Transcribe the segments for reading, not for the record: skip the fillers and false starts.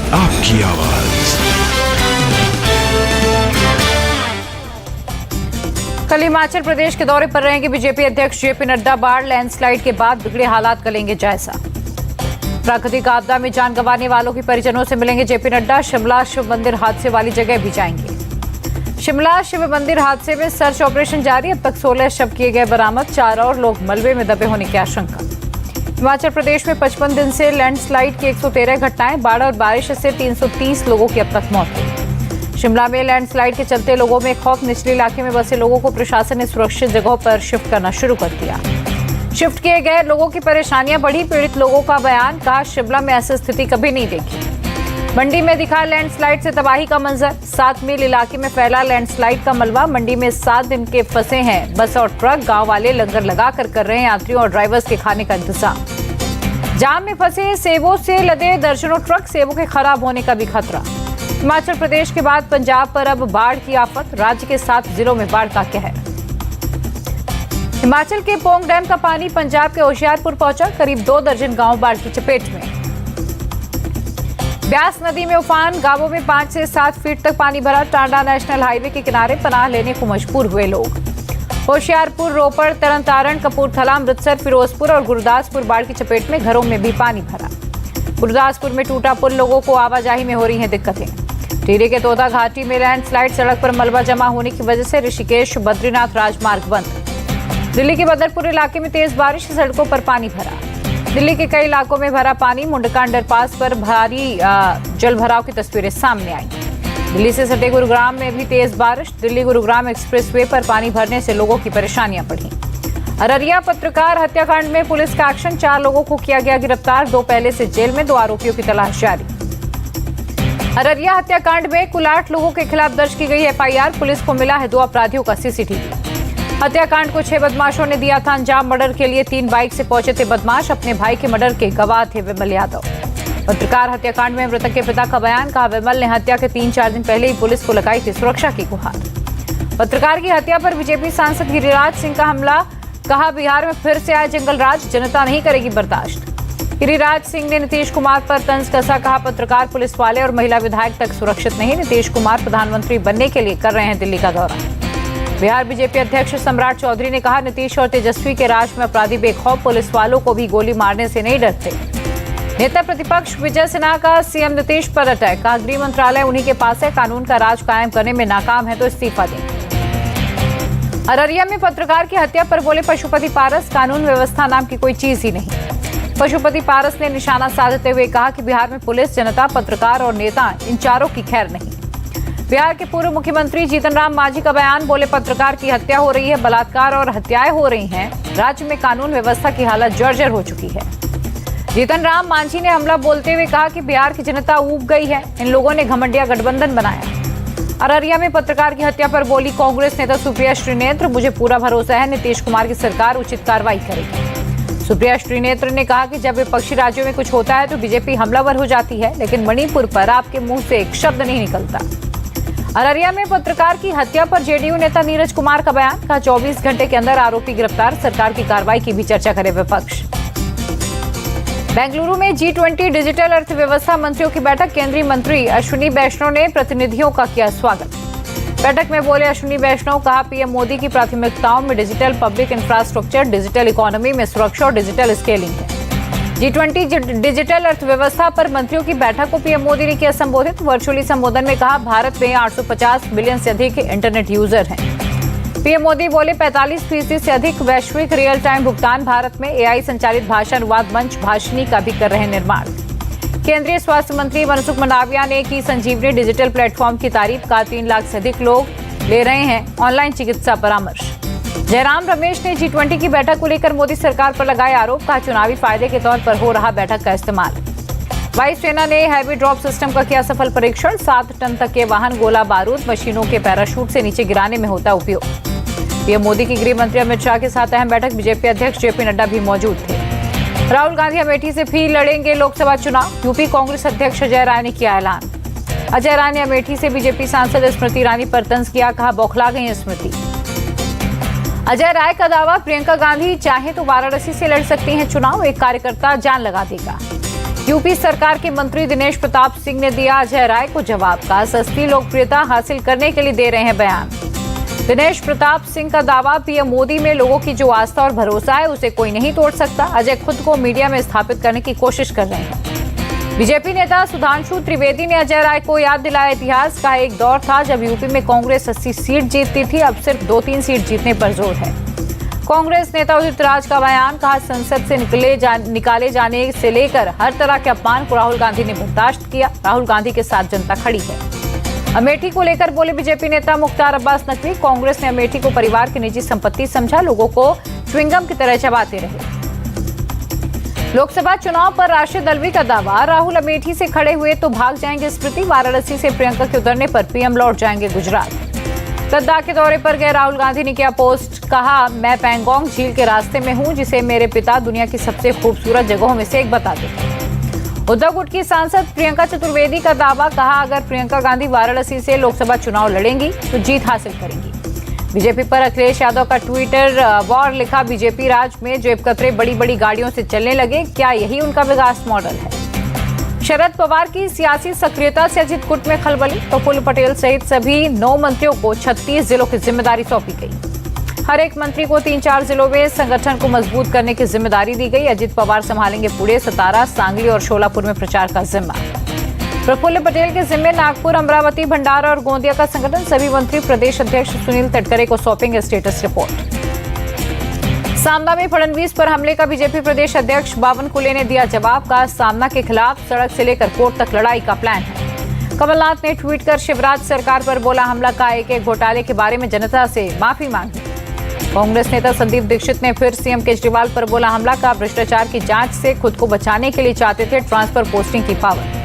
आपकी आवाज। कल हिमाचल प्रदेश के दौरे पर रहेंगे बीजेपी अध्यक्ष जेपी नड्डा। बाढ़ लैंडस्लाइड के बाद बिगड़े हालात का लेंगे जायजा। प्राकृतिक आपदा में जान गंवाने वालों के परिजनों से मिलेंगे जेपी नड्डा। शिमला शिव मंदिर हादसे वाली जगह भी जाएंगे। शिमला शिव मंदिर हादसे में सर्च ऑपरेशन जारी। अब तक 16 शव किए गए बरामद। 4 और लोग मलबे में दबे होने की आशंका। हिमाचल प्रदेश में 55 दिन से लैंडस्लाइड की 113 घटनाएं। बाढ़ और बारिश से 330 लोगों की अब तक मौत हुई। शिमला में लैंडस्लाइड के चलते लोगों में खौफ। निचले इलाके में बसे लोगों को प्रशासन ने सुरक्षित जगहों पर शिफ्ट करना शुरू कर दिया। शिफ्ट किए गए लोगों की परेशानियां बढ़ी। पीड़ित लोगों का बयान, कहा शिमला में ऐसी स्थिति कभी नहीं देखी। मंडी में दिखा लैंडस्लाइड से तबाही का मंजर। 7 मील इलाके में फैला लैंडस्लाइड का मलबा। मंडी में 7 दिन के फंसे हैं बस और ट्रक। गांव वाले लंगर लगाकर कर रहे हैं यात्रियों और ड्राइवर्स के खाने का इंतजाम। जाम में फंसे सेबों से लदे दर्जनों ट्रक। सेबों के खराब होने का भी खतरा। हिमाचल प्रदेश के बाद पंजाब पर अब बाढ़ की आफत। राज्य के 7 जिलों में बाढ़ का कहर। हिमाचल के पोंग डैम का पानी पंजाब के होशियारपुर पहुंचा। करीब 2 दर्जन गांव बाढ़ की चपेट में। ब्यास नदी में उफान। गांवों में 5 से 7 फीट तक पानी भरा। टांडा नेशनल हाईवे के किनारे पनाह लेने को मजबूर हुए लोग। होशियारपुर, रोपड़, तरनतारण, कपूरथला, अमृतसर, फिरोजपुर और गुरदासपुर बाढ़ की चपेट में। घरों में भी पानी भरा। गुरदासपुर में टूटा पुल। लोगों को आवाजाही में हो रही हैं दिक्कतें। टिहरी के तोता घाटी में लैंडस्लाइड। सड़क पर मलबा जमा होने की वजह से ऋषिकेश बद्रीनाथ राजमार्ग बंद। दिल्ली के बदरपुर इलाके में तेज बारिश से सड़कों पर पानी भरा। दिल्ली के कई इलाकों में भरा पानी। मुंडका अंडरपास पर भारी जल भराव की तस्वीरें सामने आई। दिल्ली से सटे गुरुग्राम में भी तेज बारिश। दिल्ली गुरुग्राम एक्सप्रेसवे पर पानी भरने से लोगों की परेशानियां बढ़ी। अररिया पत्रकार हत्याकांड में पुलिस का एक्शन। 4 लोगों को किया गया गिरफ्तार। 2 पहले से जेल में। 2 आरोपियों की तलाश जारी। अररिया हत्याकांड में कुल 8 लोगों के खिलाफ दर्ज की गई एफआईआर। पुलिस को मिला है 2 अपराधियों का सीसीटीवी। हत्याकांड को 6 बदमाशों ने दिया था अंजाम। मर्डर के लिए 3 बाइक से पहुंचे थे बदमाश। अपने भाई के मर्डर के गवाह थे विमल यादव। पत्रकार हत्याकांड में मृतक के पिता का बयान, कहा विमल ने हत्या के 3-4 दिन पहले ही पुलिस को लगाई थी सुरक्षा की गुहार। पत्रकार की हत्या पर बीजेपी सांसद गिरिराज सिंह का हमला, कहा बिहार में फिर से आए जंगल राज, जनता नहीं करेगी बर्दाश्त। गिरिराज सिंह ने नीतीश कुमार पर तंज कसा, कहा पत्रकार, पुलिस वाले और महिला विधायक तक सुरक्षित नहीं। नीतीश कुमार प्रधानमंत्री बनने के लिए कर रहे हैं दिल्ली का दौरा। बिहार बीजेपी अध्यक्ष सम्राट चौधरी ने कहा नीतीश और तेजस्वी के राज में अपराधी बेखौफ, पुलिस वालों को भी गोली मारने से नहीं डरते। नेता प्रतिपक्ष विजय सिन्हा का सीएम नीतीश पर अटैक, कहा गृह मंत्रालय उन्हीं के पास है, कानून का राज कायम करने में नाकाम है तो इस्तीफा दें। अररिया में पत्रकार की हत्या पर बोले पशुपति पारस, कानून व्यवस्था नाम की कोई चीज ही नहीं। पशुपति पारस ने निशाना साधते हुए कहा कि बिहार में पुलिस, जनता, पत्रकार और नेता इन चारों की खैर नहीं। बिहार के पूर्व मुख्यमंत्री जीतन राम मांझी का बयान, बोले पत्रकार की हत्या हो रही है, बलात्कार और हत्याएं हो रही हैं। राज्य में कानून व्यवस्था की हालत जर्जर हो चुकी है। जीतन राम मांझी ने हमला बोलते हुए कहा कि बिहार की जनता ऊब गई है, इन लोगों ने घमंडिया गठबंधन बनाया। अररिया में पत्रकार की हत्या पर बोली कांग्रेस नेता सुप्रिया श्रीनेत्र, मुझे पूरा भरोसा है नीतीश कुमार की सरकार उचित कार्रवाई करेगी। सुप्रिया श्रीनेत्र ने कहा कि जब विपक्षी राज्यों में कुछ होता है तो बीजेपी हमलावर हो जाती है, लेकिन मणिपुर पर आपके मुंह से एक शब्द नहीं निकलता। अररिया में पत्रकार की हत्या पर जेडीयू नेता नीरज कुमार का बयान, कहा 24 घंटे के अंदर आरोपी गिरफ्तार, सरकार की कार्रवाई की भी चर्चा करे विपक्ष। बेंगलुरु में G20 डिजिटल अर्थव्यवस्था मंत्रियों की बैठक, केंद्रीय मंत्री अश्विनी वैष्णव ने प्रतिनिधियों का किया स्वागत। बैठक में बोले अश्विनी वैष्णव, कहा पीएम मोदी की प्राथमिकताओं में digital public infrastructure, digital economy में सुरक्षा और डिजिटल स्केलिंग है। G20 डिजिटल अर्थव्यवस्था पर मंत्रियों की बैठक को पीएम मोदी ने किया संबोधित। वर्चुअली संबोधन में कहा भारत में 850 मिलियन से अधिक इंटरनेट यूजर हैं। पीएम मोदी बोले 45% से अधिक वैश्विक रियल टाइम भुगतान। भारत में एआई संचालित भाषा अनुवाद मंच भाषिनी का भी कर रहे हैं निर्माण। केंद्रीय स्वास्थ्य मंत्री मनसुख मंडाविया ने की संजीवनी डिजिटल प्लेटफॉर्म की तारीफ, का 3 लाख से अधिक लोग ले रहे हैं ऑनलाइन चिकित्सा परामर्श। जयराम रमेश ने G20 की बैठक को लेकर मोदी सरकार पर लगाए आरोप, कहा चुनावी फायदे के तौर पर हो रहा बैठक का इस्तेमाल। वायुसेना ने हैवी ड्रॉप सिस्टम का किया सफल परीक्षण। 7 टन तक के वाहन गोला बारूद मशीनों के पैराशूट से नीचे गिराने में होता उपयोग। पीएम मोदी की गृह मंत्री अमित शाह के साथ अहम बैठक, बीजेपी अध्यक्ष जेपी नड्डा भी मौजूद थे। राहुल गांधी अमेठी से फिर लड़ेंगे लोकसभा चुनाव, यूपी कांग्रेस अध्यक्ष अजय राय ने किया ऐलान। अजय राय ने अमेठी से बीजेपी सांसद स्मृति ईरानी पर तंज किया, कहा बौखला गई स्मृति। अजय राय का दावा, प्रियंका गांधी चाहे तो वाराणसी से लड़ सकती हैं चुनाव, एक कार्यकर्ता जान लगा देगा। यूपी सरकार के मंत्री दिनेश प्रताप सिंह ने दिया अजय राय को जवाब। कहा सस्ती लोकप्रियता हासिल करने के लिए दे रहे हैं बयान। दिनेश प्रताप सिंह का दावा, पीएम मोदी में लोगों की जो आस्था और भरोसा है उसे कोई नहीं तोड़ सकता। अजय खुद को मीडिया में स्थापित करने की कोशिश कर रहे हैं। बीजेपी नेता सुधांशु त्रिवेदी ने अजय राय को याद दिलाया इतिहास का। एक दौर था जब यूपी में कांग्रेस 80 सीट जीतती थी, अब सिर्फ 2-3 सीट जीतने पर जोर है। कांग्रेस नेता उदित राज का बयान। कहा संसद से निकाले जाने से लेकर हर तरह के अपमान को राहुल गांधी ने बर्दाश्त किया। राहुल गांधी के साथ जनता खड़ी है। अमेठी को लेकर बोले बीजेपी नेता मुख्तार अब्बास नकवी। कांग्रेस ने अमेठी को परिवार की निजी संपत्ति समझा, लोगों को च्युइंगम की तरह चबाते रहे। लोकसभा चुनाव पर राशिद अल्वी का दावा, राहुल अमेठी से खड़े हुए तो भाग जाएंगे स्मृति। वाराणसी से प्रियंका के उतरने पर पीएम लौट जाएंगे गुजरात। लद्दाख के दौरे पर गए राहुल गांधी ने किया पोस्ट। कहा मैं पैंगोंग झील के रास्ते में हूं, जिसे मेरे पिता दुनिया की सबसे खूबसूरत जगहों में से एक बताते थे। उद्धव गुट की सांसद प्रियंका चतुर्वेदी का दावा। कहा अगर प्रियंका गांधी वाराणसी से लोकसभा चुनाव लड़ेंगी तो जीत हासिल करेंगी। बीजेपी पर अखिलेश यादव का ट्विटर वॉर। लिखा बीजेपी राज में जेब कतरे बड़ी बड़ी गाड़ियों से चलने लगे, क्या यही उनका विकास मॉडल है? शरद पवार की सियासी सक्रियता से अजित गुट में खलबली। प्रफुल्ल पटेल सहित सभी 9 मंत्रियों को 36 जिलों की जिम्मेदारी सौंपी गई। हर एक मंत्री को 3-4 जिलों में संगठन को मजबूत करने की जिम्मेदारी दी गई। अजित पवार संभालेंगे पुणे, सतारा, सांगली और शोलापुर में प्रचार का जिम्मा। प्रफुल्ल पटेल के जिम्मे नागपुर, अमरावती, भंडारा और गोंदिया का संगठन। सभी मंत्री प्रदेश अध्यक्ष सुनील तटकरे को सौंपेंगे स्टेटस रिपोर्ट। सामना में फडणवीस पर हमले का बीजेपी प्रदेश अध्यक्ष बावनकुले ने दिया जवाब। का सामना के खिलाफ सड़क से लेकर कोर्ट तक लड़ाई का प्लान है। कमलनाथ ने ट्वीट कर शिवराज सरकार पर बोला हमला का एक घोटाले के बारे में जनता से माफी मांगी। कांग्रेस नेता संदीप दीक्षित ने फिर सीएम केजरीवाल पर बोला हमला का भ्रष्टाचार की जांच से खुद को बचाने के लिए चाहते थे ट्रांसफर पोस्टिंग की पावर।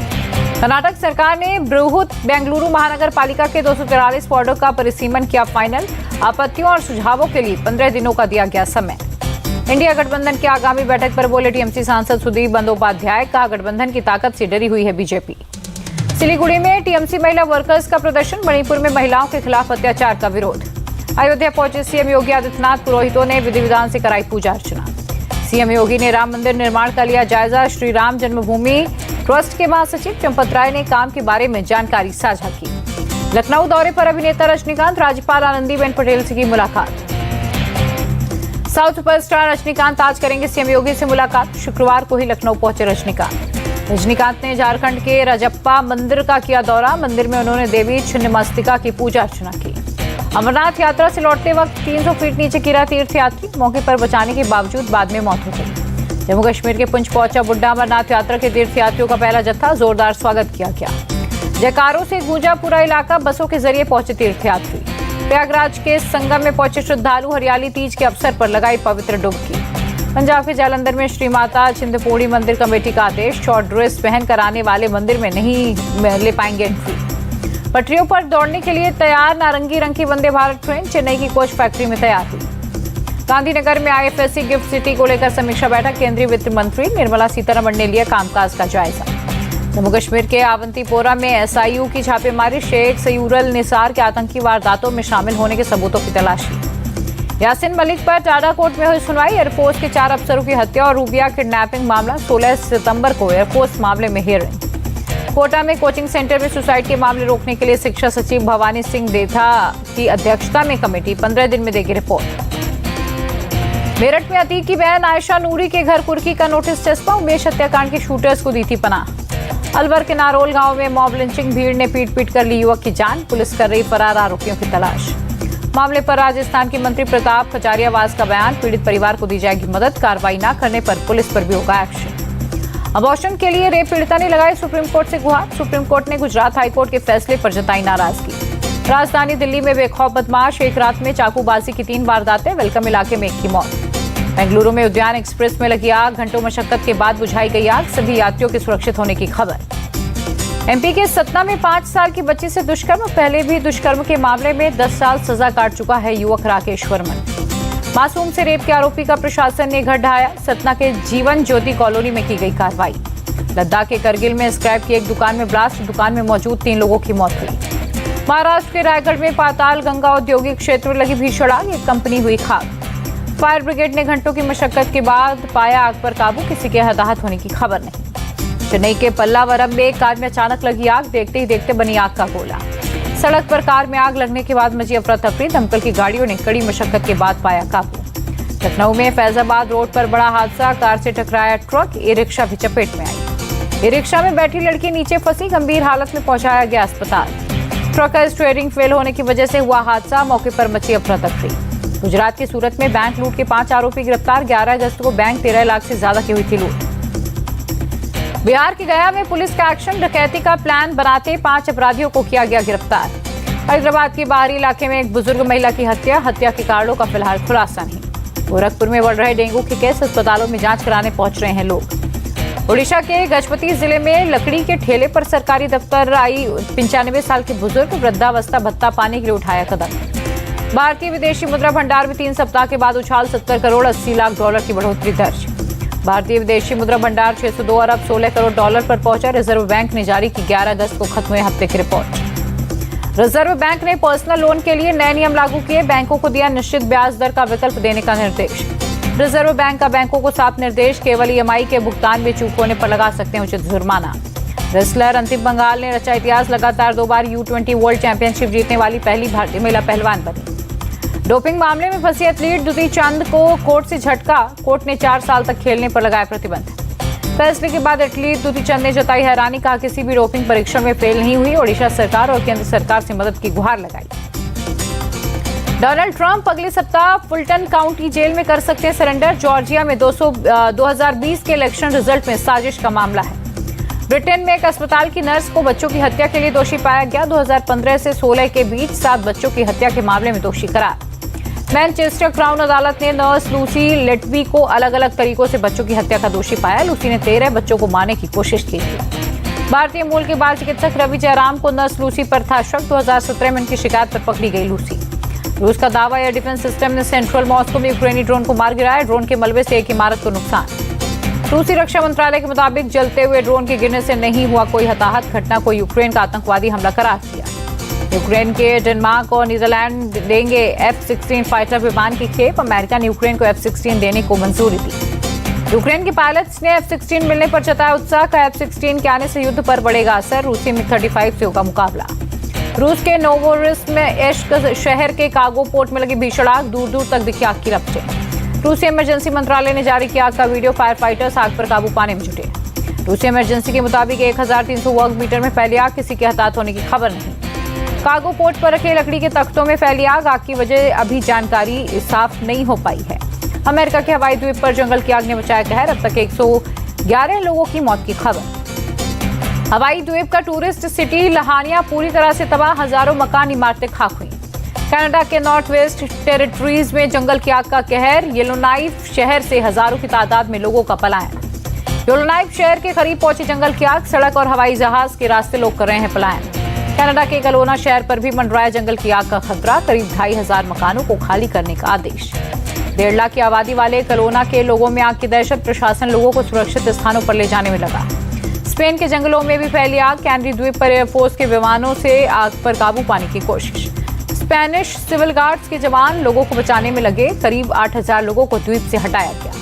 कर्नाटक सरकार ने बृहत बेंगलुरु महानगर पालिका के 243 वार्डों का परिसीमन किया फाइनल। आपत्तियों और सुझावों के लिए 15 दिनों का दिया गया समय। इंडिया गठबंधन की आगामी बैठक पर बोले टीएमसी सांसद सुदीप बंदोपाध्याय। कहा गठबंधन की ताकत से डरी हुई है बीजेपी। सिलीगुड़ी में टीएमसी महिला वर्कर्स का प्रदर्शन। मणिपुर में महिलाओं के खिलाफ अत्याचार का विरोध। अयोध्या पहुंचे सीएम योगी आदित्यनाथ। पुरोहितों ने विधि विधान से कराई पूजा अर्चना। सीएम योगी ने राम मंदिर निर्माण का लिया जायजा। श्री राम जन्मभूमि ट्रस्ट के महासचिव चंपत राय ने काम के बारे में जानकारी साझा की। लखनऊ दौरे पर अभिनेता रजनीकांत। राज्यपाल आनंदीबेन पटेल से की मुलाकात। साउथ सुपरस्टार रजनीकांत आज करेंगे सीएम योगी से मुलाकात। शुक्रवार को ही लखनऊ पहुंचे रजनीकांत ने झारखंड के रजप्पा मंदिर का किया दौरा। मंदिर में उन्होंने देवी छिन्नमस्तिका की पूजा अर्चना की। अमरनाथ यात्रा से लौटते वक्त 300 फीट नीचे गिरा तीर्थयात्री। मौके पर बचाने के बावजूद बाद में मौत हो गई। जम्मू कश्मीर के पुंछ पहुंचा बुड्ढा अमरनाथ यात्रा के तीर्थयात्रियों का पहला जत्था। जोरदार स्वागत किया गया। जयकारों से गूंजा पूरा इलाका। बसों के जरिए पहुंचे तीर्थयात्री। प्रयागराज के संगम में पहुंचे श्रद्धालु। हरियाली तीज के अवसर पर लगाई पवित्र डुबकी। पंजाब के जालंधर में श्री माता चिंतपूर्णी मंदिर कमेटी का आदेश। शॉर्ट ड्रेस पहनकर आने वाले मंदिर में नहीं ले पाएंगे एंट्री। पटरियों पर दौड़ने के लिए तैयार नारंगी रंग की वंदे भारत ट्रेन चेन्नई की कोच फैक्ट्री में तैयार हुई। गांधीनगर में आईएफएससी गिफ्ट सिटी को लेकर समीक्षा बैठक। केंद्रीय वित्त मंत्री निर्मला सीतारमण ने लिया कामकाज का जायजा। जम्मू कश्मीर के आवंतीपोरा में एसआईयू की छापेमारी। शेख सयूरल निसार के आतंकी वारदातों में शामिल होने के सबूतों की तलाशी। यासिन मलिक पर टाडा कोर्ट में हुई सुनवाई। एयरफोर्स के 4 अफसरों की हत्या और रूबिया किडनैपिंग मामला। 16 सितंबर को एयरफोर्स मामले में हियरिंग। कोटा में कोचिंग सेंटर में सुसाइड के मामले रोकने के लिए शिक्षा सचिव भवानी सिंह देथा की अध्यक्षता में कमेटी 15 दिन में देगी रिपोर्ट। मेरठ में अतीक की बहन आयशा नूरी के घर कुर्की का नोटिस चस्पा। उमेश हत्याकांड के शूटर्स को दी थी पनाह। अलवर के नारोल गांव में मॉब लिंचिंग। भीड़ ने पीट कर ली युवक की जान। पुलिस कर रही फरार आरोपियों की तलाश। मामले पर राजस्थान के मंत्री प्रताप खजारियावास का बयान। पीड़ित परिवार को दी जाएगी मदद। कार्रवाई न करने पर पुलिस पर भी होगा एक्शन। अबॉर्शन के लिए रेप पीड़िता ने लगाई सुप्रीम कोर्ट से गुहार। सुप्रीम कोर्ट ने गुजरात हाईकोर्ट के फैसले पर जताई नाराजगी। राजधानी दिल्ली में बेखौफ बदमाश। एक रात में चाकूबाजी की 3 वारदातें। वेलकम इलाके में 1 की मौत। बेंगलुरु में उद्यान एक्सप्रेस में लगी आग। घंटों मशक्कत के बाद बुझाई गई आग। सभी यात्रियों के सुरक्षित होने की खबर। एमपी के सतना में 5 साल की बच्ची से दुष्कर्म। पहले भी दुष्कर्म के मामले में 10 साल सजा काट चुका है युवक राकेश वर्मन। मासूम से रेप के आरोपी का प्रशासन ने घर ढहाया। सतना के जीवन ज्योति कॉलोनी में की गई कार्रवाई। लद्दाख के करगिल में स्क्रैप की एक दुकान में ब्लास्ट। दुकान में मौजूद 3 लोगों की मौत हुई। महाराष्ट्र के रायगढ़ में पाताल गंगा औद्योगिक क्षेत्र में लगी भीषण आग। एक कंपनी हुई खाक। फायर ब्रिगेड ने घंटों की मशक्कत के बाद पाया आग पर काबू। किसी के हताहत होने की खबर नहीं। चेन्नई के पल्लावरम में एक कार में अचानक लगी आग, देखते ही देखते बनी आग का गोला। सड़क पर कार में आग लगने के बाद मची अफरा तफरी, दमकल की गाड़ियों ने कड़ी मशक्कत के बाद पाया काबू। लखनऊ में फैजाबाद रोड पर बड़ा हादसा, कार से टकराया ट्रक, ई रिक्शा भी चपेट में आई। ई रिक्शा में बैठी लड़की नीचे फंसी, गंभीर हालत में पहुंचाया गया अस्पताल। ट्रक का स्टीयरिंग फेल होने की वजह से हुआ हादसा, मौके पर मची अफरा तफरी। गुजरात के सूरत में बैंक लूट के 5 आरोपी गिरफ्तार, 11 अगस्त को बैंक 13 लाख से ज्यादा की हुई थी लूट। बिहार के गया में पुलिस का एक्शन, डकैती का प्लान बनाते 5 अपराधियों को किया गया गिरफ्तार। हैदराबाद के बाहरी इलाके में एक बुजुर्ग महिला की हत्या के कारणों का फिलहाल खुलासा नहीं। गोरखपुर में बढ़ रहे डेंगू के केस, अस्पतालों में जांच कराने पहुंच रहे हैं लोग। ओडिशा के गजपति जिले में लकड़ी के ठेले पर सरकारी दफ्तर आई 95 साल के बुजुर्ग, वृद्धावस्था भत्ता पाने के लिए उठाया कदम। भारतीय विदेशी मुद्रा भंडार में 3 सप्ताह के बाद उछाल, 70 करोड़ 80 लाख डॉलर की बढ़ोतरी दर्ज। भारतीय विदेशी मुद्रा भंडार 602 अरब 16 करोड़ डॉलर पर पहुंचा। रिजर्व बैंक ने जारी की 11 अगस्त को खत्म हुए हफ्ते की रिपोर्ट। रिजर्व बैंक ने पर्सनल लोन के लिए नए नियम लागू किए, बैंकों को दिया निश्चित ब्याज दर का विकल्प देने का निर्देश। रिजर्व बैंक का बैंकों को साफ निर्देश, केवल ईएमआई के भुगतान में चूक होने पर लगा सकते हैं उचित जुर्माना। रेसलर अंतिम बंगाल ने रचा इतिहास, लगातार 2 बार U20 वर्ल्ड चैंपियनशिप जीतने वाली पहली भारतीय महिला पहलवान बनी। डोपिंग मामले में फंसी एथलीट दुती चंद को कोर्ट से झटका, कोर्ट ने 4 साल तक खेलने पर लगाया प्रतिबंध। फैसले के बाद एथलीट दुती चंद ने जताई हैरानी, कहा किसी भी डोपिंग परीक्षण में फेल नहीं हुई। ओडिशा सरकार और केंद्र सरकार से मदद की गुहार लगाई। डोनाल्ड ट्रंप अगले सप्ताह फुलटन काउंटी जेल में कर सकते हैं सरेंडर। जॉर्जिया में 2020 के इलेक्शन रिजल्ट में साजिश का मामला है। ब्रिटेन में एक अस्पताल की नर्स को बच्चों की हत्या के लिए दोषी पाया गया। 2015 से 16 के बीच 7 बच्चों की हत्या के मामले में दोषी करार। मैनचेस्टर क्राउन अदालत ने नर्स लूसी लेटवी को अलग अलग तरीकों से बच्चों की हत्या का दोषी पाया। लूसी ने 13 बच्चों को मारने की कोशिश की थी। भारतीय मूल के बाल चिकित्सक रवि जयराम को नर्स लूसी पर था शक। 2017 में उनकी शिकायत पर पकड़ी गई लूसी। रूस का दावा, एयर डिफेंस सिस्टम ने सेंट्रल मॉस्को में यूक्रेनी ड्रोन को मार गिराया। ड्रोन के मलबे से एक इमारत को नुकसान। रूसी रक्षा मंत्रालय के मुताबिक जलते हुए ड्रोन के गिरने से नहीं हुआ कोई हताहत। घटना को यूक्रेन का आतंकवादी हमला करार दिया। यूक्रेन के डेनमार्क और नीदरलैंड देंगे F-16 फाइटर विमान की खेप। अमेरिका ने यूक्रेन को F-16 देने को मंजूरी दी। यूक्रेन के पायलट्स ने F-16 मिलने पर जताया उत्साह, का F-16 के आने से युद्ध पर बढ़ेगा असर। रूसी MiG-35 से होगा मुकाबला। रूस के नोवोरोसिस्क में एश्क शहर के कार्गो पोर्ट में लगी भीषण आग, दूर दूर तक दिखी आग की लपटें। रूसी इमरजेंसी मंत्रालय ने जारी किया आग का वीडियो, फायर फाइटर्स आग पर काबू पाने में जुटे। रूसी इमरजेंसी के मुताबिक 1300 वर्ग मीटर में फैली आग, किसी के हताहत होने की खबर नहीं। कार्गो पोर्ट पर रखे लकड़ी के तख्तों में फैली आग की वजह अभी जानकारी साफ नहीं हो पाई है। अमेरिका के हवाई द्वीप पर जंगल की आग ने मचाया कहर, अब तक 111 लोगों की मौत की खबर। हवाई द्वीप का टूरिस्ट सिटी लहानिया पूरी तरह से तबाह, हजारों मकान इमारतें खाक हुई। कनाडा के नॉर्थ वेस्ट टेरिटरीज में जंगल की आग का कहर, येलोनाइफ शहर से हजारों की तादाद में लोगों का पलायन। येलोनाइफ शहर के करीब पहुंची जंगल की आग, सड़क और हवाई जहाज के रास्ते लोग कर रहे हैं पलायन। कनाडा के कलोना शहर पर भी मंडराया जंगल की आग का खतरा, करीब 2500 मकानों को खाली करने का आदेश। 1.5 लाख की आबादी वाले कलोना के लोगों में आग की दहशत, प्रशासन लोगों को सुरक्षित स्थानों पर ले जाने में लगा। स्पेन के जंगलों में भी फैली आग, कैनरी द्वीप पर एयरफोर्स के विमानों से आग पर काबू पाने की कोशिश। स्पेनिश सिविल गार्ड्स के जवान लोगों को बचाने में लगे, करीब 8000 लोगों को द्वीप से हटाया गया।